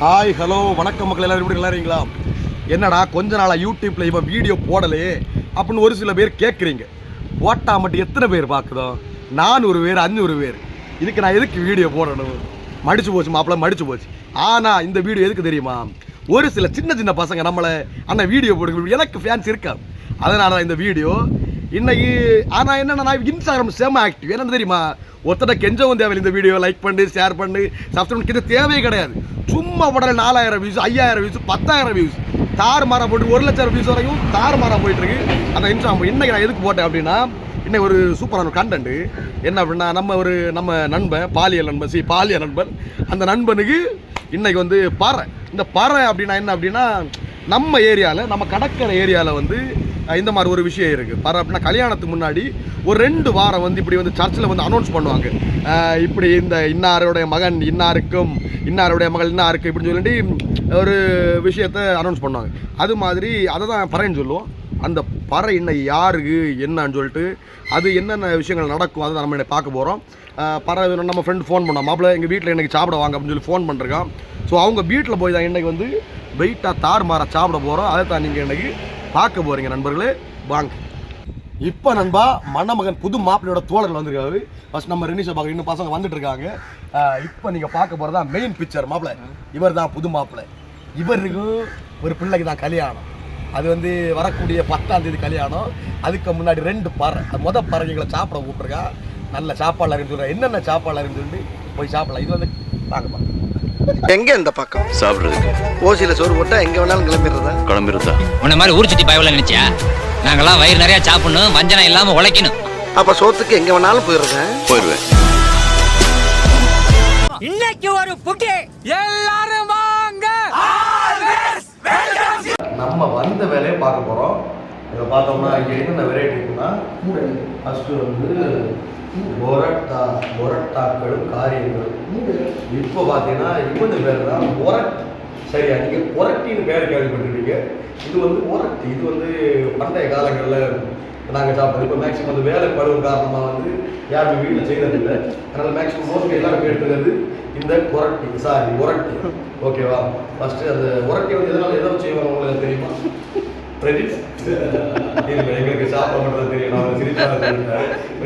Hi hello வணக்கம் மக்கள், எல்லாரும் எப்படி இருக்கீங்களா? என்னடா கொஞ்ச நாளாக யூடியூப்பில் இவன் வீடியோ போடலையே அப்படின்னு ஒரு சில பேர் கேட்குறீங்க. போட்டா மட்டும் எத்தனை பேர் பார்க்குதோ? 400 பேர் 500 பேர். இதுக்கு நான் எதுக்கு வீடியோ போடணும்? மடிச்சு போச்சு மாப்பிள்ள, மடிச்சு போச்சு. ஆனால் இந்த வீடியோ எதுக்கு தெரியுமா? ஒரு சில சின்ன சின்ன பசங்க நம்மளை அண்ணன் வீடியோ போடுங்க, எனக்கு ஃபேன்ஸ் இருக்கா, அதனால தான் இந்த வீடியோ இன்னைக்கு. ஆனால் என்னென்னா, நான் இன்ஸ்டாகிராம் செம ஆக்டிவ். என்னென்னு தெரியுமா? ஒருத்தட கெஞ்சவும் தேவையில்லை. இந்த வீடியோ லைக் பண்ணி ஷேர் பண்ணி சப்ஸ்கிரைப் பண்ணி தேவையே கிடையாது. சும்மா உடனே 4000 வியூஸ், 5000 வியூஸ், 10000 வியூஸ், தாறுமாறா போட்டு 1,00,000 வியூஸ் வரைக்கும் தாறுமாறா போயிட்டு இருக்கு அந்த இன்ஸ்டாகிராம். இன்னைக்கு நான் எதுக்கு போட்டேன் அப்படின்னா, இன்னைக்கு ஒரு சூப்பரான கண்டென்ட் என்ன அப்படின்னா, நம்ம நண்பன் பாலியல் நண்பன், அந்த நண்பனுக்கு இன்னைக்கு வந்து பறை. இந்த பறை அப்படின்னா என்ன அப்படின்னா, நம்ம ஏரியாவில், நம்ம கடற்கரை ஏரியாவில் வந்து இந்த மாதிரி ஒரு விஷயம் இருக்குது. பறை அப்படின்னா, கல்யாணத்துக்கு முன்னாடி ஒரு 2 வாரம் வந்து இப்படி வந்து சர்ச்சில் வந்து அனௌன்ஸ் பண்ணுவாங்க. இப்படி இந்த இன்னாருடைய மகன் இன்னாருக்கும், இன்னாருடைய மகள் இன்னாருக்கு இப்படின்னு சொல்லிட்டு ஒரு விஷயத்தை அனௌன்ஸ் பண்ணுவாங்க. அது மாதிரி அதை தான் பறைன்னு சொல்லுவோம். அந்த பறை இன்னைக்கு யாருக்கு என்னன்னு சொல்லிட்டு அது என்னென்ன விஷயங்கள் நடக்கும் அதை நம்ம இன்னைக்கு பார்க்க போகிறோம். பறை நம்ம ஃப்ரெண்ட் ஃபோன் பண்ணோம், மாப்பிள்ள எங்கள் வீட்டில் இன்றைக்கி சாப்பிட வாங்க அப்படின்னு சொல்லி ஃபோன் பண்ணிருக்கான். ஸோ அவங்க வீட்டில் போய் தான் இன்றைக்கி வந்து வெயிட்டாக தாறுமாற சாப்பிட போகிறோம். அதை தான் நீங்கள் இன்றைக்கி பார்க்க போகிறீங்க நண்பர்களே. வாங்க. இப்போ நண்பா, மணமகன் புது மாப்பிள்ளையோட தோழர்கள் வந்துருக்காரு. ஃபர்ஸ்ட் நம்ம ரெனிஷா பார்க்க இன்னும் பசங்க வந்துட்டு இருக்காங்க. இப்போ நீங்கள் பார்க்க போகிறது தான் மெயின் பிக்சர். மாப்பிள்ளை இவர் தான் புது மாப்பிள்ளை. இவருக்கும் ஒரு பிள்ளைக்கு தான் கல்யாணம். அது வந்து வரக்கூடிய 10ஆம் தேதி கல்யாணம். அதுக்கு முன்னாடி 2 பறை, மொதல் பறவைகளை சாப்பிட கூப்பிட்ருக்கா. நல்ல சாப்பாடுல இருந்து சொல்கிறேன், என்னென்ன சாப்பாடுல இருந்து சொல்லிட்டு போய் சாப்பிடலாம். இது வந்து வாங்கப்பா. எங்க இந்த பக்கம் சாப்பிடுறதுக்கு ஓசியில சோறு போட்டா எங்க வேணாலும் கிளம்பிடுறதா? உன்ன மாதிரி ஊர் சுத்தி பயவுல நினைச்சியா? நாங்கெல்லாம் வயிறு நிறைய சாப்பிடணும், வஞ்சனம் இல்லாம உழைக்கணும். அப்ப சோத்துக்கு எங்க வேணாலும் போயிடுவேன். இன்னைக்கு ஒரு புட்டி, எல்லாரும் வாங்க. நம்ம வந்த வேலையை பார்க்க போகிறோம். இதை பார்த்தோம்னா இங்கே என்னென்ன வெரைட்டி இருக்குன்னா, ஃபஸ்ட்டு வந்து பொரட்டாக்களும் காரியங்களும். இப்போ பார்த்தீங்கன்னா இவனு பேர் தான் பொரட். சரியா? நீங்கள் பொரட்டின்னு பேர் கேள்விப்பட்டிருக்கீங்க. இது வந்து பொரட்டி. இது வந்து பண்டைய காலங்களில் நாங்கள் சாப்பிட்றது. இப்போ மேக்ஸிமம் வந்து வேலை பழுவும் காரணமாக வந்து யாருமே வீட்டில் செய்கிறதில்லை. அதனால் மேக்ஸிமம் மோஸ்ட்லி எல்லாரும் கேட்டுக்கிறது இந்த பொரட்டி. ஓகேவா? ஃபஸ்ட்டு அந்த பொரட்டி வந்து எதோ செய்வாங்க, உங்களுக்கு தெரியுமா? எங்களுக்கு சாப்பிட மட்டும் தெரியும். நான் சிரிச்சாலும்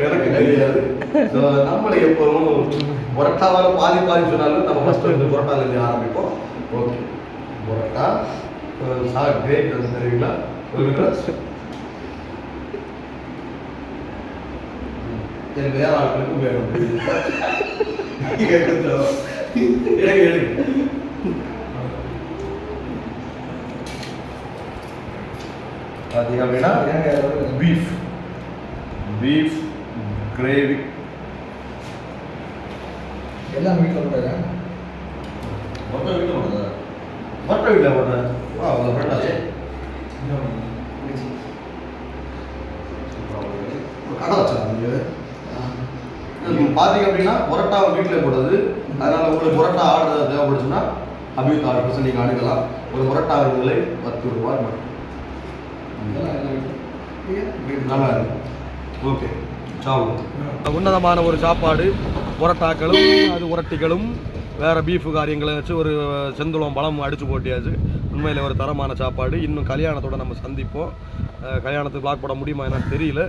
எனக்கு தெரியாது. ஸோ நம்மளை எப்போதும் பொரட்டாவால பாதி சொன்னாலும் நம்ம ஃபஸ்ட்டு வந்து பொரட்டாலேருந்து ஆரம்பிப்போம். ஓகே, பொரட்டா கிரேட் வந்து தெரியுங்களா? எனக்கு வேற ஆட்களுக்கும் வேணும். பார்த்தீங்க அப்படின்னா பீஃப் கிரேவி எல்லாம் வீட்டில் போட்டாங்க. மொத்தம் வீட்டில் போட்டேன். அவங்க ஃப்ரெண்டாச்சு கடை வச்சாங்க. பார்த்தீங்க அப்படின்னா பொரட்டா வீட்டில் போடுறது. அதனால் உங்களுக்கு பொரட்டா ஆர்டர் தேவைப்படுச்சுன்னா அபியூத் ஆர்டர் நீங்கள் அணுகலாம். ஒரு பொரட்டா விலை 10 ரூபாய் மட்டும். நல்லா இருக்கு. ஓகே, சாப்பிடுவோம். உன்னதமான ஒரு சாப்பாடு. பொரட்டாக்களும் அது உரட்டிகளும் வேறு பீஃபு காரியங்களை வச்சு ஒரு செந்துளம் பழம் அடித்து போட்டியாச்சு. உண்மையில் ஒரு தரமான சாப்பாடு. இன்னும் கல்யாணத்தோடு நம்ம சந்திப்போம். கல்யாணத்துக்கு வ்ளாக் போட முடியுமா என்னன்னு தெரியல.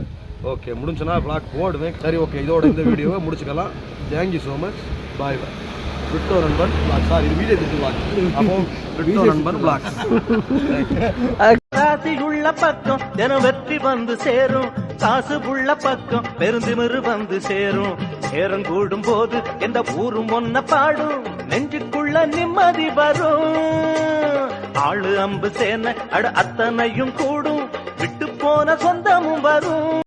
ஓகே, முடிஞ்சுன்னா வ்ளாக் போடுவேன். சரி, ஓகே, இதோட இந்த வீடியோவை முடிச்சுக்கலாம். Thank you so much. Bye bye. விட்டோ நண்பன் வ்ளாக். சாரி, இது வீடியோ திட்டு வ்ளாக். அப்போ விட்டோ நண்பன் வ்ளாக். ராசி உள்ள பக்கம் தினம் வெற்றி வந்து சேரும், காசு உள்ள பக்கம் பெருந்திமிரு வந்து சேரும். நேரம் கூடும் போது எந்த ஊரும் ஒன்ன பாடும், நெஞ்சுக்குள்ள நிம்மதி வரும். ஆளு அம்பு சேன அத்தனையும் கூடும், விட்டு போன சொந்தமும் வரும்.